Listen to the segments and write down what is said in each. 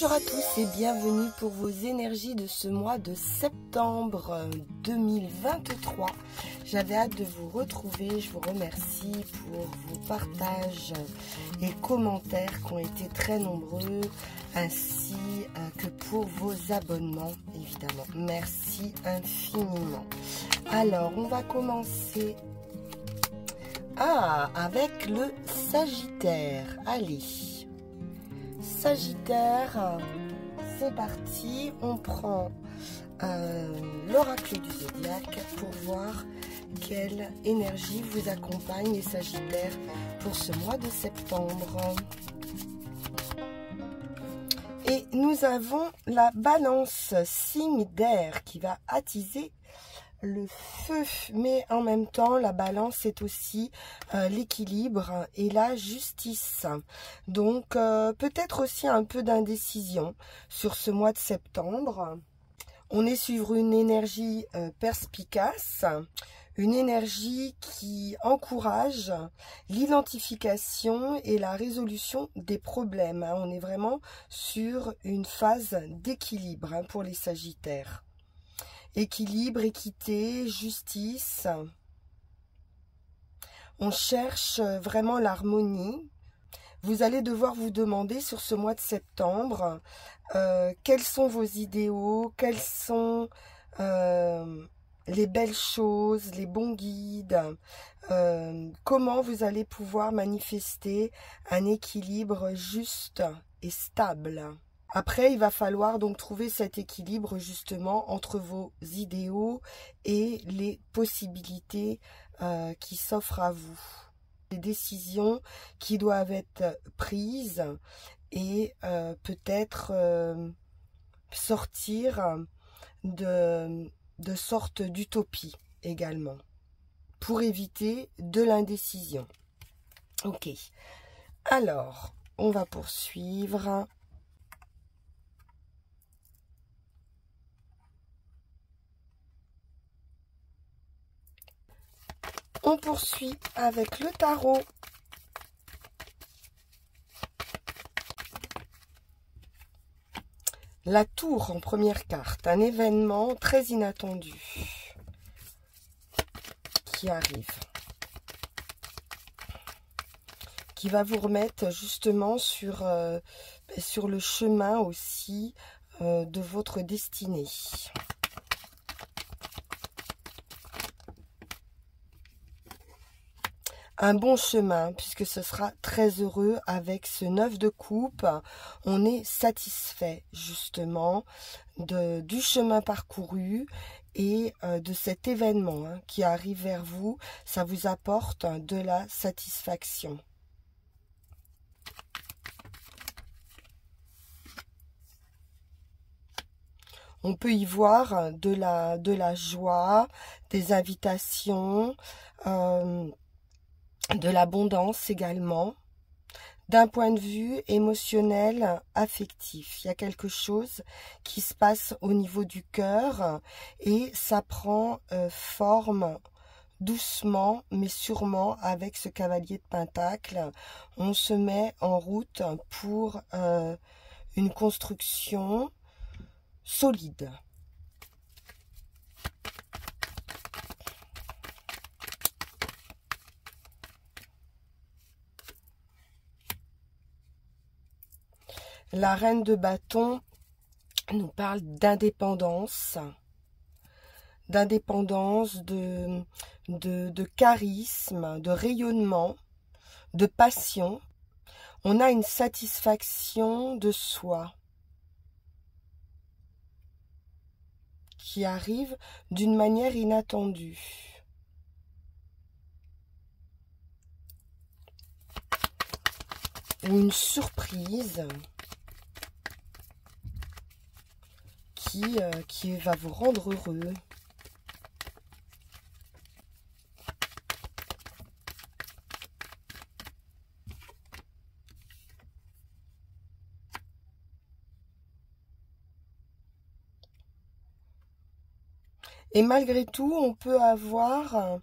Bonjour à tous et bienvenue pour vos énergies de ce mois de septembre 2023. J'avais hâte de vous retrouver. Je vous remercie pour vos partages et commentaires qui ont été très nombreux, ainsi que pour vos abonnements, évidemment. Merci infiniment. Alors, on va commencer avec le Sagittaire. Allez. Sagittaire, c'est parti, on prend l'oracle du zodiaque pour voir quelle énergie vous accompagne les Sagittaires pour ce mois de septembre. Et nous avons la Balance, signe d'air qui va attiser le feu, mais en même temps la Balance c'est aussi l'équilibre et la justice, donc peut-être aussi un peu d'indécision sur ce mois de septembre. On est sur une énergie perspicace, une énergie qui encourage l'identification et la résolution des problèmes. On est vraiment sur une phase d'équilibre pour les Sagittaires. Équilibre, équité, justice. On cherche vraiment l'harmonie. Vous allez devoir vous demander sur ce mois de septembre quels sont vos idéaux, quels sont les belles choses, les bons guides, comment vous allez pouvoir manifester un équilibre juste et stable. Après, il va falloir donc trouver cet équilibre justement entre vos idéaux et les possibilités qui s'offrent à vous. Des décisions qui doivent être prises et peut-être sortir de sortes d'utopie également pour éviter de l'indécision. Ok, alors on va poursuivre. On poursuit avec le tarot. La tour en première carte, un événement très inattendu qui arrive, qui va vous remettre justement sur le chemin aussi de votre destinée. Un bon chemin, puisque ce sera très heureux avec ce 9 de coupe. On est satisfait justement du chemin parcouru et de cet événement qui arrive vers vous. Ça vous apporte de la satisfaction. On peut y voir de la joie, des invitations, de l'abondance également, d'un point de vue émotionnel, affectif. Il y a quelque chose qui se passe au niveau du cœur et ça prend forme doucement mais sûrement avec ce cavalier de Pentacle. On se met en route pour une construction solide. La reine de bâton nous parle d'indépendance, de charisme, de rayonnement, de passion. On a une satisfaction de soi qui arrive d'une manière inattendue. Ou une surprise qui va vous rendre heureux. Et malgré tout, on peut avoir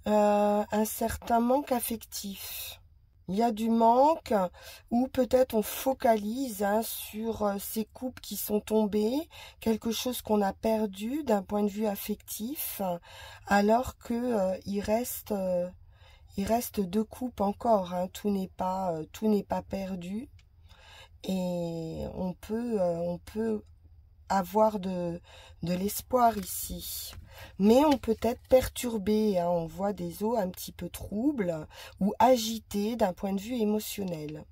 un certain manque affectif. Il y a du manque, ou peut-être on focalise sur ces coupes qui sont tombées, quelque chose qu'on a perdu d'un point de vue affectif, alors que il reste 2 coupes encore, hein. Tout n'est pas perdu, et on peut avoir de l'espoir ici. Mais on peut être perturbé, hein. On voit des eaux un petit peu troubles ou agitées d'un point de vue émotionnel.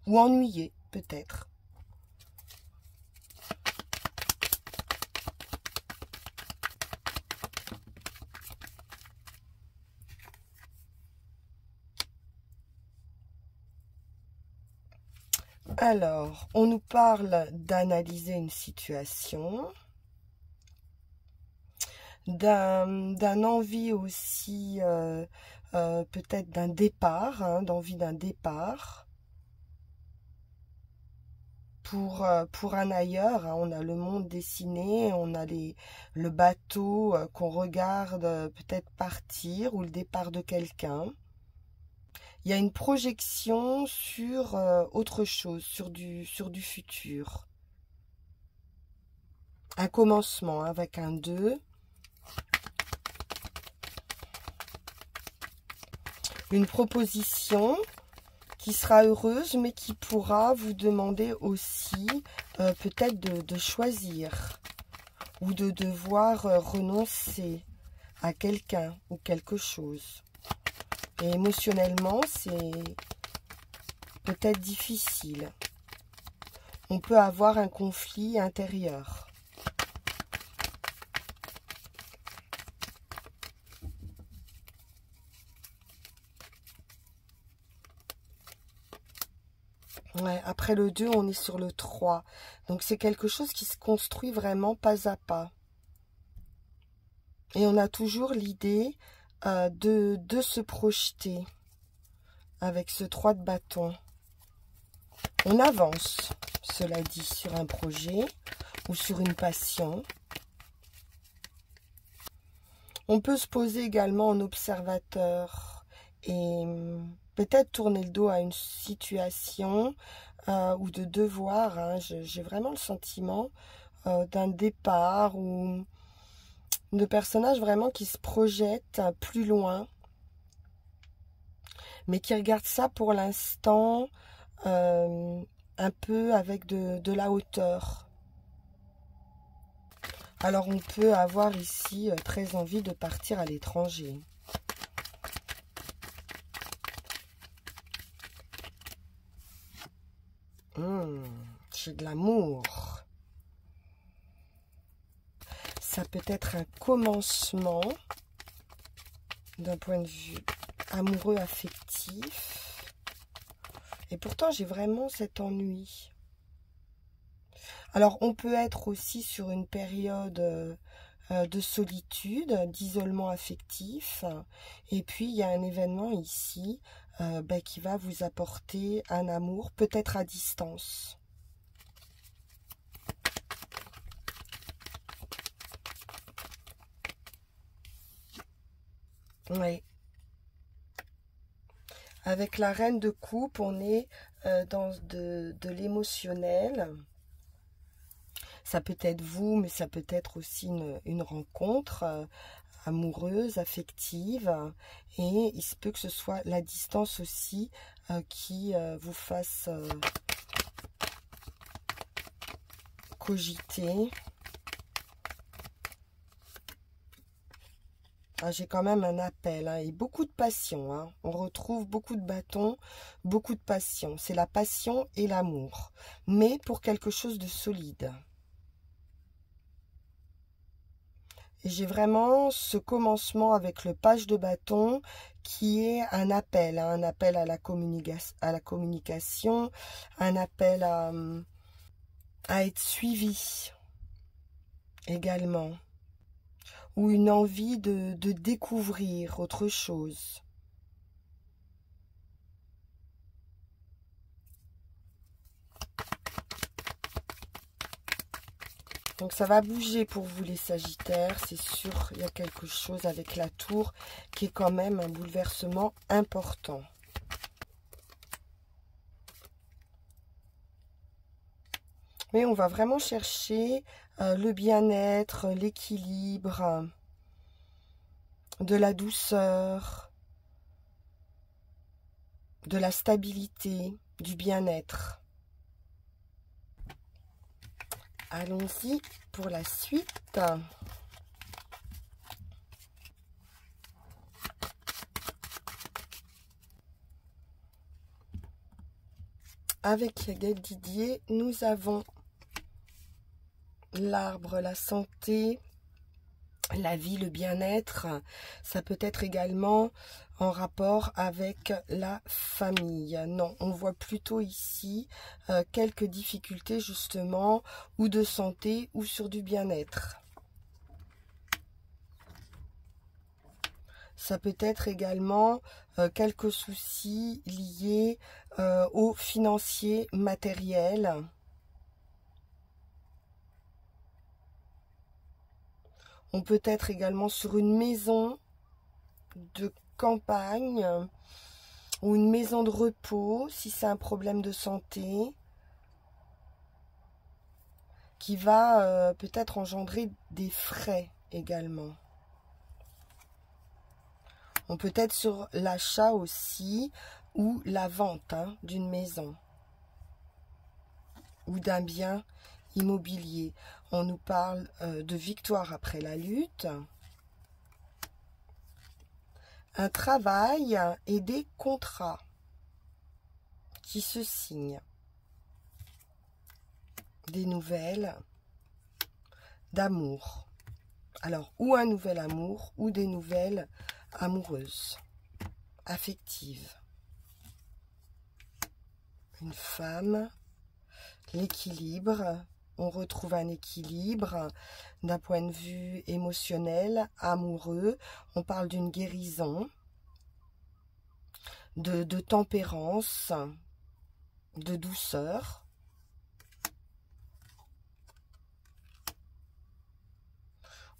Ou ennuyé, peut-être. Alors, on nous parle d'analyser une situation, d'un envie aussi, peut-être d'un départ, hein, d'envie d'un départ pour un ailleurs, hein. On a le monde dessiné, on a le bateau qu'on regarde peut-être partir, ou le départ de quelqu'un. Il y a une projection sur autre chose, sur du futur. Un commencement avec un 2. Une proposition qui sera heureuse, mais qui pourra vous demander aussi peut-être de choisir, ou de devoir renoncer à quelqu'un ou quelque chose. Et émotionnellement, c'est peut-être difficile. On peut avoir un conflit intérieur. Ouais, après le 2, on est sur le 3. Donc c'est quelque chose qui se construit vraiment pas à pas. Et on a toujours l'idée de se projeter avec ce 3 de bâton. On avance, cela dit, sur un projet ou sur une passion. On peut se poser également en observateur et peut-être tourner le dos à une situation ou de devoir. Hein. J'ai vraiment le sentiment d'un départ, ou de personnages vraiment qui se projettent plus loin, mais qui regardent ça pour l'instant un peu avec de la hauteur. Alors on peut avoir ici très envie de partir à l'étranger. J'ai de l'amour. Ça peut être un commencement d'un point de vue amoureux, affectif. Et pourtant, j'ai vraiment cet ennui. Alors, on peut être aussi sur une période de solitude, d'isolement affectif. Et puis, il y a un événement ici qui va vous apporter un amour, peut-être à distance. Oui. Avec la reine de coupe, on est dans de l'émotionnel. Ça peut être vous, mais ça peut être aussi une rencontre amoureuse, affective. Et il se peut que ce soit la distance aussi qui vous fasse cogiter. Ah, j'ai quand même un appel, hein, et beaucoup de passion. Hein. On retrouve beaucoup de bâtons, beaucoup de passion. C'est la passion et l'amour, mais pour quelque chose de solide. Et j'ai vraiment ce commencement avec le page de bâton qui est un appel, hein, un appel à la communication, un appel à être suivi également. Ou une envie de découvrir autre chose. Donc ça va bouger pour vous les Sagittaires, c'est sûr, il y a quelque chose avec la tour qui est quand même un bouleversement important. Mais on va vraiment chercher le bien-être, l'équilibre, de la douceur, de la stabilité, du bien-être. Allons-y pour la suite. Avec Gaël Didier, nous avons l'arbre, la santé, la vie, le bien-être. Ça peut être également en rapport avec la famille. Non, on voit plutôt ici quelques difficultés justement, ou de santé, ou sur du bien-être. Ça peut être également quelques soucis liés au financier, matériel. On peut être également sur une maison de campagne ou une maison de repos si c'est un problème de santé qui va peut-être engendrer des frais également. On peut être sur l'achat aussi ou la vente d'une maison ou d'un bien immobilier. On nous parle de victoire après la lutte, un travail et des contrats qui se signent, des nouvelles d'amour. Alors, ou un nouvel amour, ou des nouvelles amoureuses, affectives. Une femme, l'équilibre, on retrouve un équilibre d'un point de vue émotionnel, amoureux. On parle d'une guérison, de tempérance, de douceur.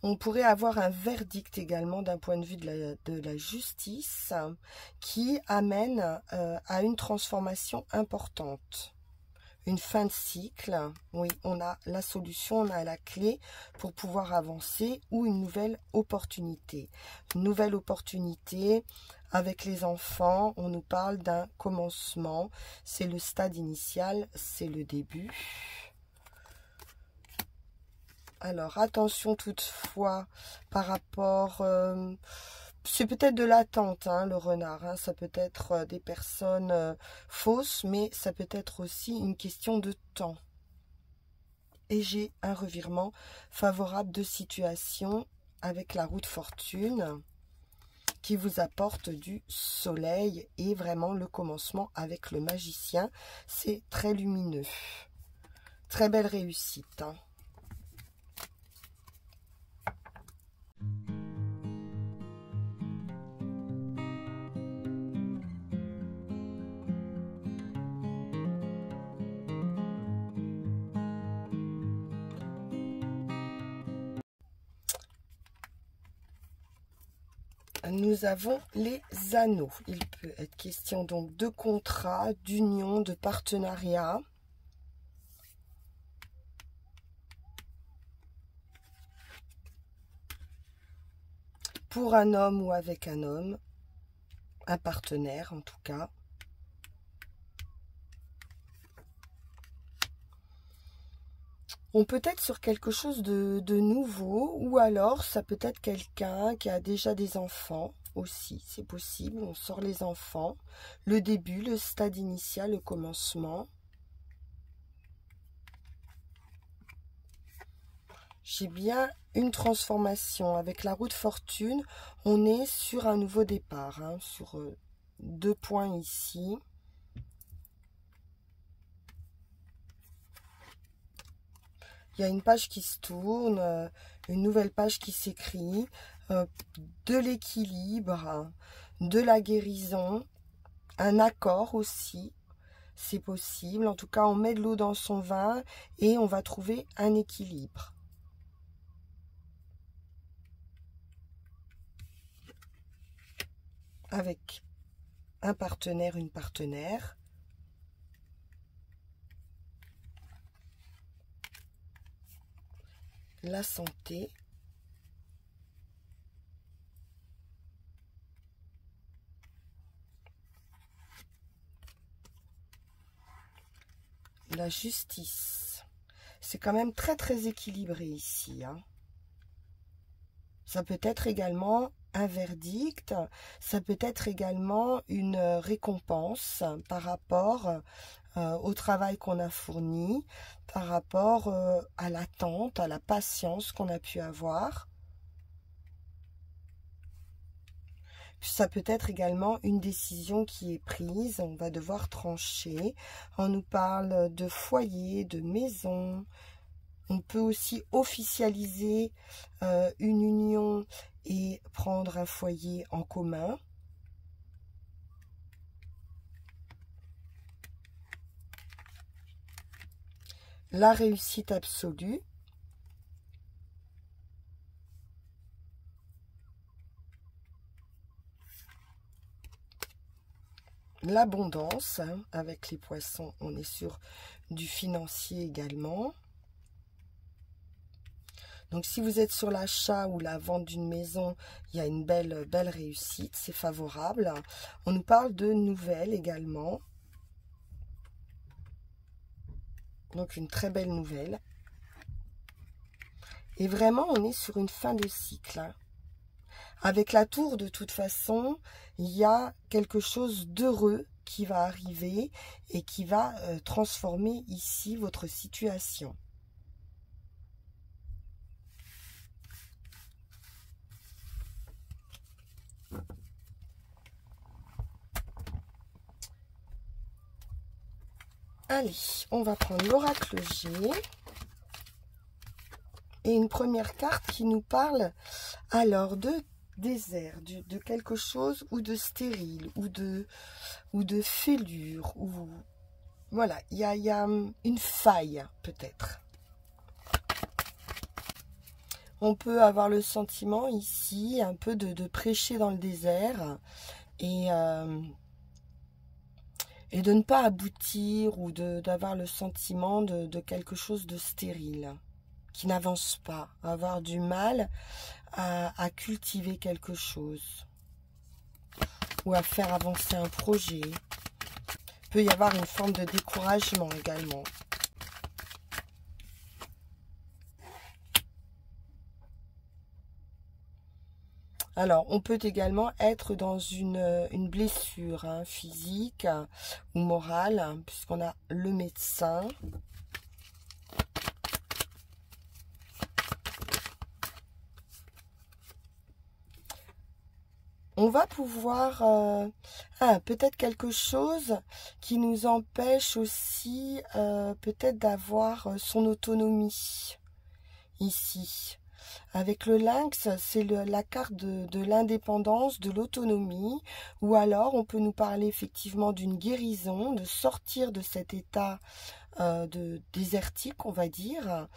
On pourrait avoir un verdict également d'un point de vue de la justice qui amène à une transformation importante. Une fin de cycle, oui, on a la solution, on a la clé pour pouvoir avancer, ou une nouvelle opportunité. Une nouvelle opportunité avec les enfants, on nous parle d'un commencement, c'est le stade initial, c'est le début. Alors, attention toutefois par rapport... c'est peut-être de l'attente, le renard. Ça peut être des personnes fausses, mais ça peut être aussi une question de temps. Et j'ai un revirement favorable de situation avec la roue de fortune qui vous apporte du soleil et vraiment le commencement avec le magicien. C'est très lumineux. Très belle réussite. Nous avons les anneaux. Il peut être question donc de contrat, d'union, de partenariat. Pour un homme ou avec un homme, un partenaire en tout cas. On peut être sur quelque chose de nouveau, ou alors ça peut être quelqu'un qui a déjà des enfants aussi, c'est possible. On sort les enfants, le début, le stade initial, le commencement. J'ai bien une transformation. Avec la roue de fortune, on est sur un nouveau départ, sur 2 points ici. Il y a une page qui se tourne, une nouvelle page qui s'écrit, de l'équilibre, de la guérison, un accord aussi, c'est possible. En tout cas, on met de l'eau dans son vin et on va trouver un équilibre. Avec un partenaire, une partenaire. la santé, la justice. C'est quand même très très équilibré ici, hein. Ça peut être également un verdict, ça peut être également une récompense par rapport au travail qu'on a fourni, par rapport à l'attente, à la patience qu'on a pu avoir. Puis ça peut être également une décision qui est prise, on va devoir trancher. On nous parle de foyer, de maison. On peut aussi officialiser une union et prendre un foyer en commun. La réussite absolue. L'abondance, hein, avec les poissons, on est sur du financier également. Donc si vous êtes sur l'achat ou la vente d'une maison, il y a une belle réussite, c'est favorable. On nous parle de nouvelles également. Donc une très belle nouvelle. Et vraiment, on est sur une fin de cycle, hein. Avec la tour, de toute façon, il y a quelque chose d'heureux qui va arriver et qui va transformer ici votre situation. Allez, on va prendre l'oracle G. Et une première carte qui nous parle alors de désert, de quelque chose ou de stérile ou de fêlure. Ou voilà, il y a une faille peut-être. On peut avoir le sentiment ici un peu de prêcher dans le désert et de ne pas aboutir ou d'avoir le sentiment de quelque chose de stérile, qui n'avance pas, avoir du mal à cultiver quelque chose ou à faire avancer un projet. Il peut y avoir une forme de découragement également. Alors, on peut également être dans une blessure, hein, physique ou morale, hein, puisqu'on a le médecin. On va pouvoir... peut-être quelque chose qui nous empêche aussi peut-être d'avoir son autonomie ici. Avec le lynx, c'est la carte de l'indépendance, de l'autonomie, ou alors on peut nous parler effectivement d'une guérison, de sortir de cet état de désertique, on va dire,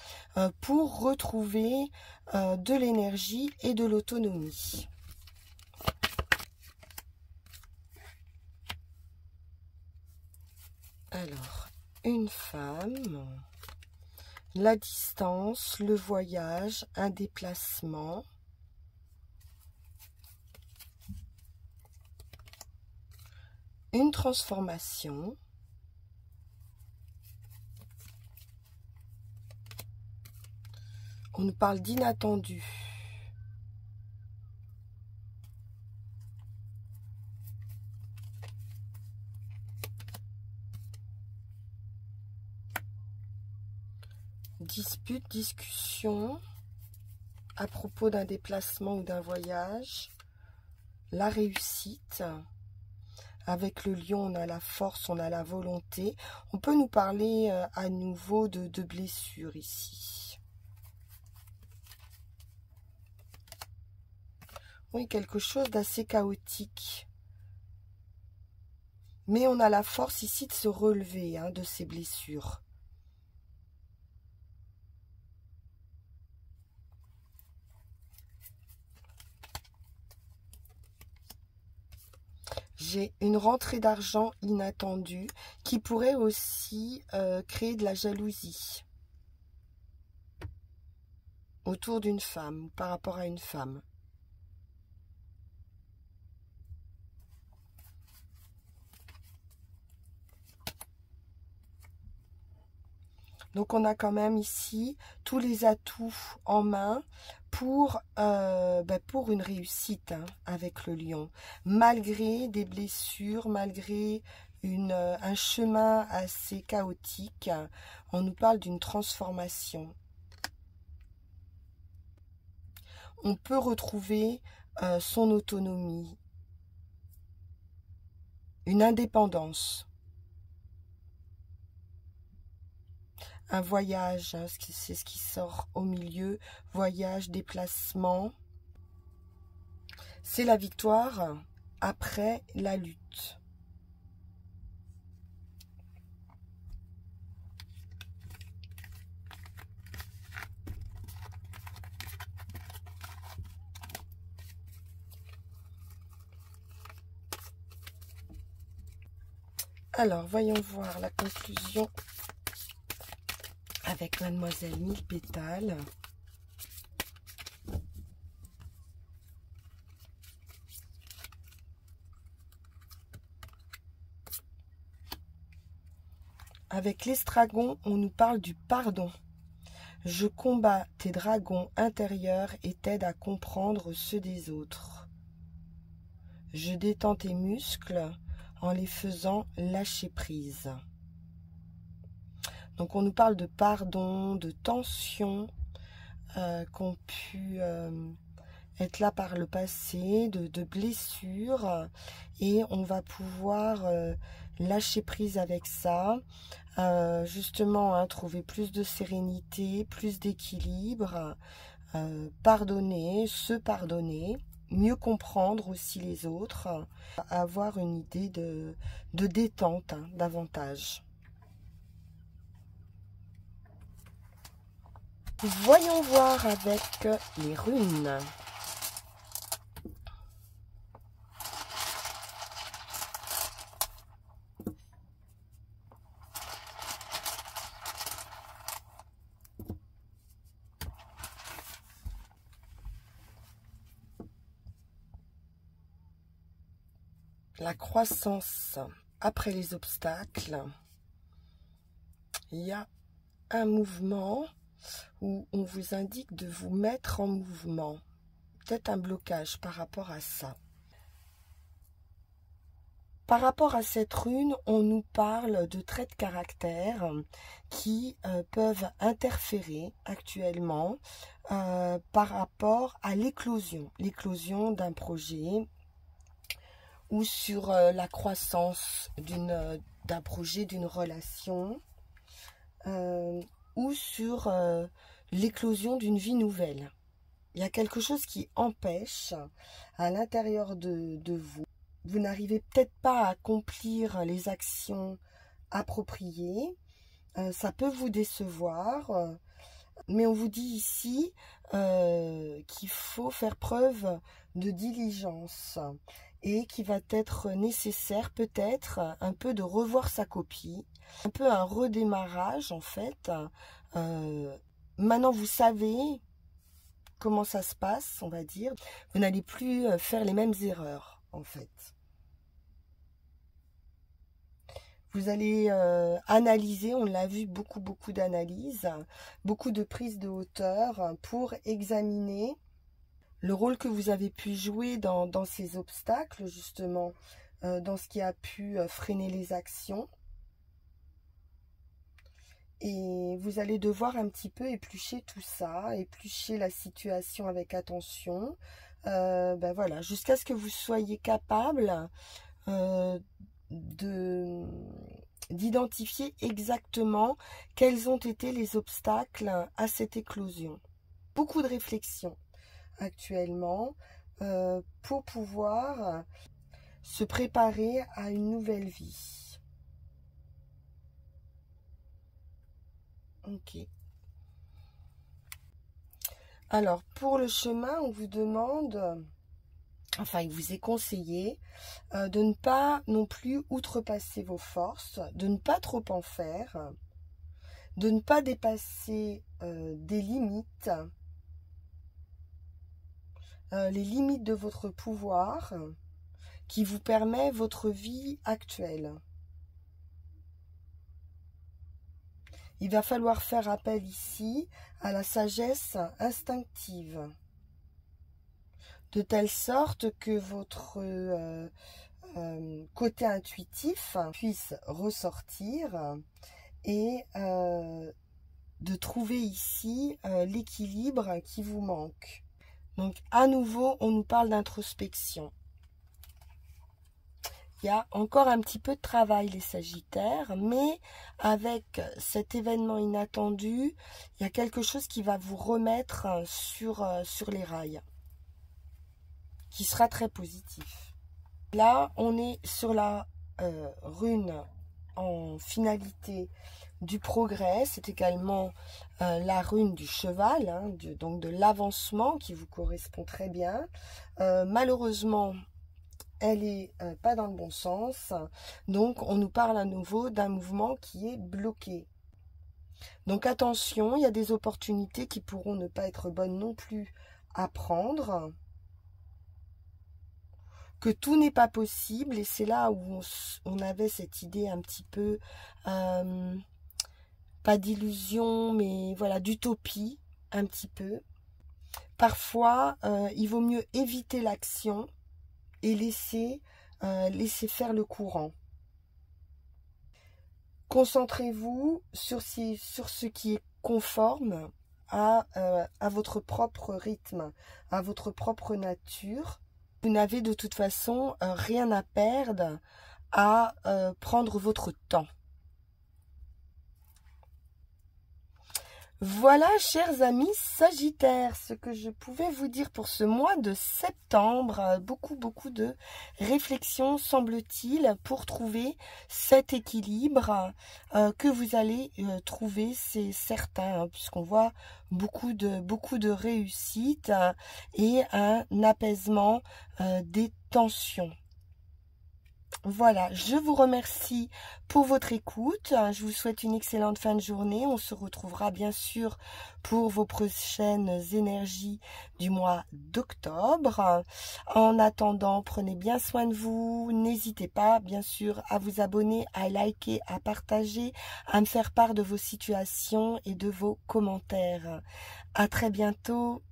pour retrouver de l'énergie et de l'autonomie. Alors, une femme... La distance, le voyage, un déplacement. Une transformation. On nous parle d'inattendu. Dispute, discussion à propos d'un déplacement ou d'un voyage. La réussite. Avec le lion, on a la force, on a la volonté. On peut nous parler à nouveau de blessures ici. Oui, quelque chose d'assez chaotique. Mais on a la force ici de se relever, hein, de ces blessures. J'ai une rentrée d'argent inattendue qui pourrait aussi créer de la jalousie. autour d'une femme, par rapport à une femme. Donc on a quand même ici tous les atouts en main pour une réussite hein, avec le lion. Malgré des blessures, malgré un chemin assez chaotique, on nous parle d'une transformation. On peut retrouver son autonomie, une indépendance. Un voyage, hein, c'est ce qui sort au milieu, voyage, déplacement. C'est la victoire après la lutte. Alors, voyons voir la conclusion avec Mademoiselle Mille Pétales. Avec l'estragon, on nous parle du pardon. Je combats tes dragons intérieurs et t'aide à comprendre ceux des autres. Je détends tes muscles en les faisant lâcher prise. Donc on nous parle de pardon, de tension qu'ont pu être là par le passé, de blessures, et on va pouvoir lâcher prise avec ça, justement hein, trouver plus de sérénité, plus d'équilibre, pardonner, se pardonner, mieux comprendre aussi les autres, avoir une idée de détente hein, davantage. Voyons voir avec les runes. La croissance après les obstacles. Il y a un mouvement où on vous indique de vous mettre en mouvement. Peut-être un blocage par rapport à ça. Par rapport à cette rune, on nous parle de traits de caractère qui peuvent interférer actuellement par rapport à l'éclosion d'un projet ou sur la croissance d'un projet, d'une relation, ou sur l'éclosion d'une vie nouvelle. Il y a quelque chose qui empêche à l'intérieur de vous. Vous n'arrivez peut-être pas à accomplir les actions appropriées. Ça peut vous décevoir. Mais on vous dit ici qu'il faut faire preuve de diligence et qu'il va être nécessaire peut-être un peu de revoir sa copie, un peu un redémarrage en fait. Maintenant vous savez comment ça se passe, on va dire. Vous n'allez plus faire les mêmes erreurs en fait. Vous allez analyser, on l'a vu, beaucoup d'analyses, beaucoup de prises de hauteur pour examiner le rôle que vous avez pu jouer dans ces obstacles, justement, dans ce qui a pu freiner les actions. Et vous allez devoir un petit peu éplucher tout ça, éplucher la situation avec attention, voilà, jusqu'à ce que vous soyez capable d'identifier exactement quels ont été les obstacles à cette éclosion. Beaucoup de réflexion actuellement pour pouvoir se préparer à une nouvelle vie. Ok. Alors, pour le chemin, on vous demande... Enfin, il vous est conseillé de ne pas non plus outrepasser vos forces, de ne pas trop en faire, de ne pas dépasser des limites les limites de votre pouvoir qui vous permet votre vie actuelle. Il va falloir faire appel ici à la sagesse instinctive, de telle sorte que votre côté intuitif puisse ressortir et de trouver ici l'équilibre qui vous manque. Donc à nouveau, on nous parle d'introspection. Il y a encore un petit peu de travail les Sagittaires, mais avec cet événement inattendu, il y a quelque chose qui va vous remettre sur les rails, qui sera très positif. Là, on est sur la rune en finalité du progrès, c'est également la rune du cheval, hein, donc de l'avancement qui vous correspond très bien. Malheureusement, elle n'est pas dans le bon sens, donc on nous parle à nouveau d'un mouvement qui est bloqué. Donc attention, il y a des opportunités qui pourront ne pas être bonnes non plus à prendre, que tout n'est pas possible, et c'est là où on avait cette idée un petit peu, pas d'illusion, mais voilà, d'utopie, un petit peu. Parfois, il vaut mieux éviter l'action et laisser faire le courant. Concentrez-vous sur ce qui est conforme à votre propre rythme, à votre propre nature. Vous n'avez de toute façon rien à perdre à prendre votre temps. Voilà, chers amis Sagittaires, ce que je pouvais vous dire pour ce mois de septembre. Beaucoup de réflexions, semble-t-il, pour trouver cet équilibre que vous allez trouver, c'est certain, hein, puisqu'on voit beaucoup de réussite et un apaisement des tensions. Voilà, je vous remercie pour votre écoute. Je vous souhaite une excellente fin de journée. On se retrouvera bien sûr pour vos prochaines énergies du mois d'octobre. En attendant, prenez bien soin de vous. N'hésitez pas, bien sûr, à vous abonner, à liker, à partager, à me faire part de vos situations et de vos commentaires. À très bientôt.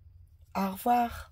Au revoir.